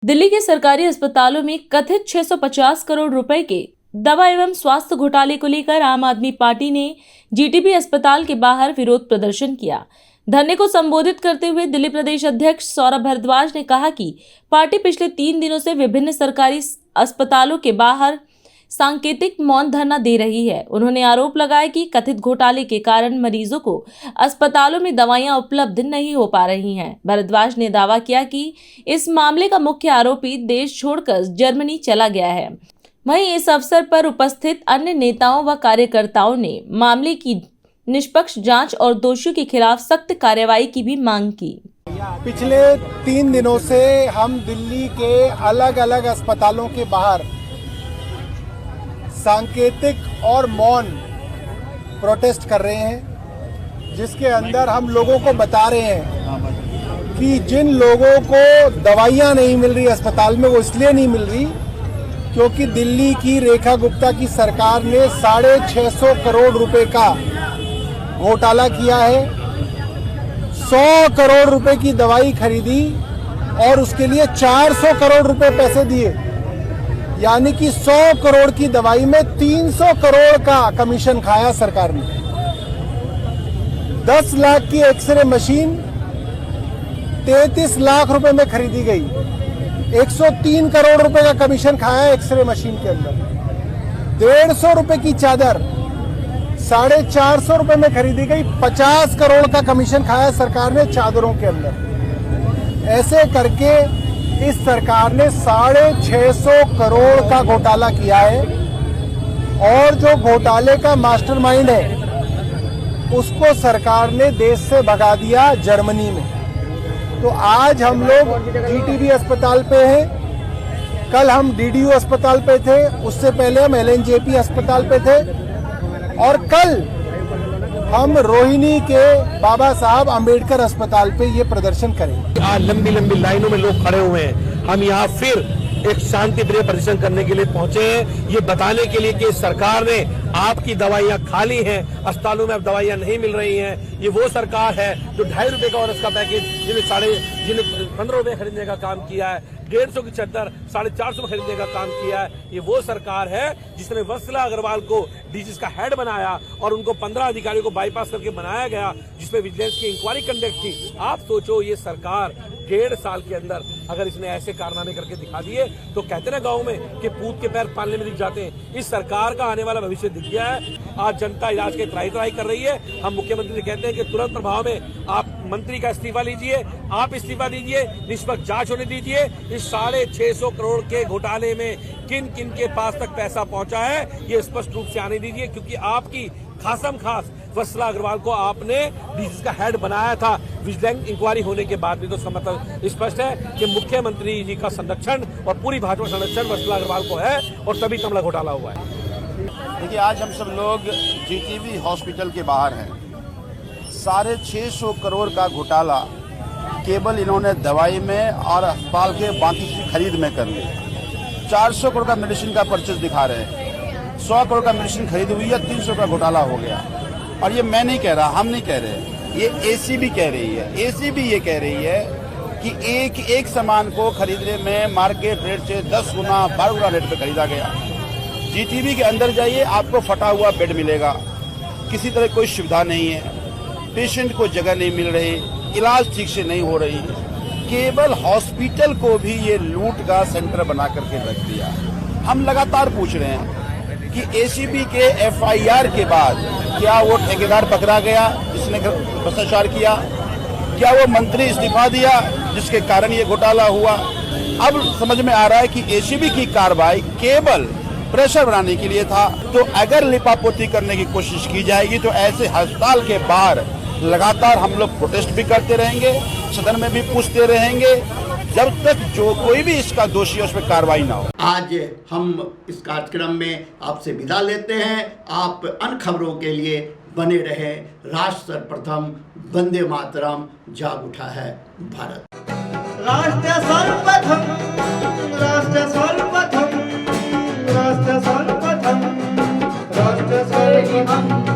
दिल्ली के सरकारी अस्पतालों में कथित 650 करोड़ रुपए के दवा एवं स्वास्थ्य घोटाले को लेकर आम आदमी पार्टी ने जीटीबी अस्पताल के बाहर विरोध प्रदर्शन किया। धरने को संबोधित करते हुए दिल्ली प्रदेश अध्यक्ष सौरभ भारद्वाज ने कहा कि पार्टी पिछले 3 दिनों से विभिन्न सरकारी अस्पतालों के बाहर सांकेतिक मौन धरना दे रही है। उन्होंने आरोप लगाया कि कथित घोटाले के कारण मरीजों को अस्पतालों में दवाइयां उपलब्ध नहीं हो पा रही हैं। भारद्वाज ने दावा किया कि इस मामले का मुख्य आरोपी देश छोड़कर जर्मनी चला गया है। वहीं इस अवसर पर उपस्थित अन्य नेताओं व कार्यकर्ताओं ने मामले की निष्पक्ष जांच और दोषियों के खिलाफ सख्त कार्रवाई की भी मांग की। पिछले 3 दिनों से हम दिल्ली के अलग अलग अस्पतालों के बाहर सांकेतिक और मौन प्रोटेस्ट कर रहे हैं, जिसके अंदर हम लोगों को बता रहे हैं कि जिन लोगों को दवाइयां नहीं मिल रही अस्पताल में, वो इसलिए नहीं मिल रही क्योंकि दिल्ली की रेखा गुप्ता की सरकार ने 650 करोड़ रुपए का घोटाला किया है। 100 करोड़ रुपए की दवाई खरीदी और उसके लिए 400 करोड़ रुपए पैसे दिए, यानी कि 100 करोड़ की दवाई में 300 करोड़ का कमीशन खाया सरकार ने। 10 लाख की एक्सरे मशीन 33 लाख रुपए में खरीदी गई। 103 करोड़ रुपए का कमीशन खाया एक्सरे मशीन के अंदर। 150 रुपए की चादर 450 रुपए में खरीदी गई। 50 करोड़ का कमीशन खाया सरकार ने चादरों के अंदर। ऐसे करके इस सरकार ने 650 करोड़ का घोटाला किया है और जो घोटाले का मास्टरमाइंड है उसको सरकार ने देश से भगा दिया जर्मनी में। तो आज हम लोग जीटीबी अस्पताल पे हैं, कल हम डीडीयू अस्पताल पे थे, उससे पहले हम एलएनजेपी अस्पताल पे थे और कल हम रोहिणी के बाबा साहब अंबेडकर अस्पताल पे ये प्रदर्शन करेंगे। आज लंबी लंबी लाइनों में लोग खड़े हुए हैं। हम यहाँ फिर एक शांति प्रिय प्रदर्शन करने के लिए पहुंचे हैं, ये बताने के लिए कि सरकार ने आपकी दवाइयां खाली हैं, अस्पतालों में अब दवाइयां नहीं मिल रही हैं। ये वो सरकार है जो 2.5 रुपए का और इसका पैकेज जिन्हें 15 रुपए खरीदने का काम किया है, 150 की चादर 450 में खरीदने का काम किया है। ये वो सरकार है जिसने वत्सला अग्रवाल को डीजीज का हेड बनाया और उनको 15 अधिकारियों को बाईपास करके बनाया गया, जिसमें विजिलेंस की इंक्वायरी कंडक्ट थी। आप सोचो, ये सरकार 1.5 साल के अंदर अगर इसने ऐसे कारनामे करके दिखा दिए तो कहते ना गांव में कि पूत के पैर पालने में दिख जाते हैं। इस सरकार का आने वाला भविष्य दिख गया है। आज जनता इलाज के त्राही कर रही है। हम मुख्यमंत्री से कहते हैं कि तुरंत प्रभाव में आप मंत्री का इस्तीफा लीजिए, आप इस्तीफा दीजिए, निष्पक्ष जांच होने दीजिए। इस 650 करोड़ के घोटाले में किन किन के पास तक पैसा पहुंचा है ये स्पष्ट रूप से आने दीजिए, क्योंकि आपकी खासम खास वत्सला अग्रवाल को आपने डीजीज का हेड बनाया था विजिलेंस इंक्वायरी होने के बाद भी। तो इसका मतलब स्पष्ट है कि मुख्यमंत्री जी का संरक्षण और पूरी भाजपा संरक्षण वत्सला अग्रवाल को है और तभी तमला घोटाला हुआ है। देखिए, आज हम सब लोग जीटीबी हॉस्पिटल के बाहर हैं। 650 करोड़ का घोटाला केवल इन्होंने दवाई में और अस्पताल के बाकी की खरीद में कर ली। 400 करोड़ का मेडिसिन का परचेज दिखा रहे हैं, 100 करोड़ का मेडिसिन खरीद हुई है, 300 का घोटाला हो गया। और ये मैं नहीं कह रहा, हम नहीं कह रहे, ये एसीबी कह रही है। एसीबी ये कह रही है कि एक सामान को खरीदने में मार्केट रेट से 10 गुना 12 गुना रेट पे खरीदा गया। जीटीबी के अंदर जाइए, आपको फटा हुआ बेड मिलेगा, किसी तरह कोई सुविधा नहीं है, पेशेंट को जगह नहीं मिल रही, इलाज ठीक से नहीं हो रही। केवल हॉस्पिटल को भी ये लूट का सेंटर बना करके रख दिया। हम लगातार पूछ रहे हैं कि एसीबी के एफआईआर के बाद क्या वो ठेकेदार पकड़ा गया जिसने भ्रष्टाचार किया? क्या वो मंत्री इस्तीफा दिया जिसके कारण ये घोटाला हुआ? अब समझ में आ रहा है कि एसीबी की कार्रवाई केवल प्रेशर बनाने के लिए था। तो अगर लिपापोती करने की कोशिश की जाएगी तो ऐसे अस्पताल के बाहर लगातार हम लोग प्रोटेस्ट भी करते रहेंगे, सदन में भी पूछते रहेंगे, जब तक जो कोई भी इसका दोषी है उस पर कार्रवाई ना हो। आज हम इस कार्यक्रम में आपसे विदा लेते हैं। आप अन्य खबरों के लिए बने रहे। राष्ट्र सर्वप्रथम, वंदे मातरम, जाग उठा है भारत। राष्ट्र सर्वप्रथम, राष्ट्र सर्वप्रथम, राष्ट्र सर्वप्रथम, राष्ट्र सर्वप्रथम।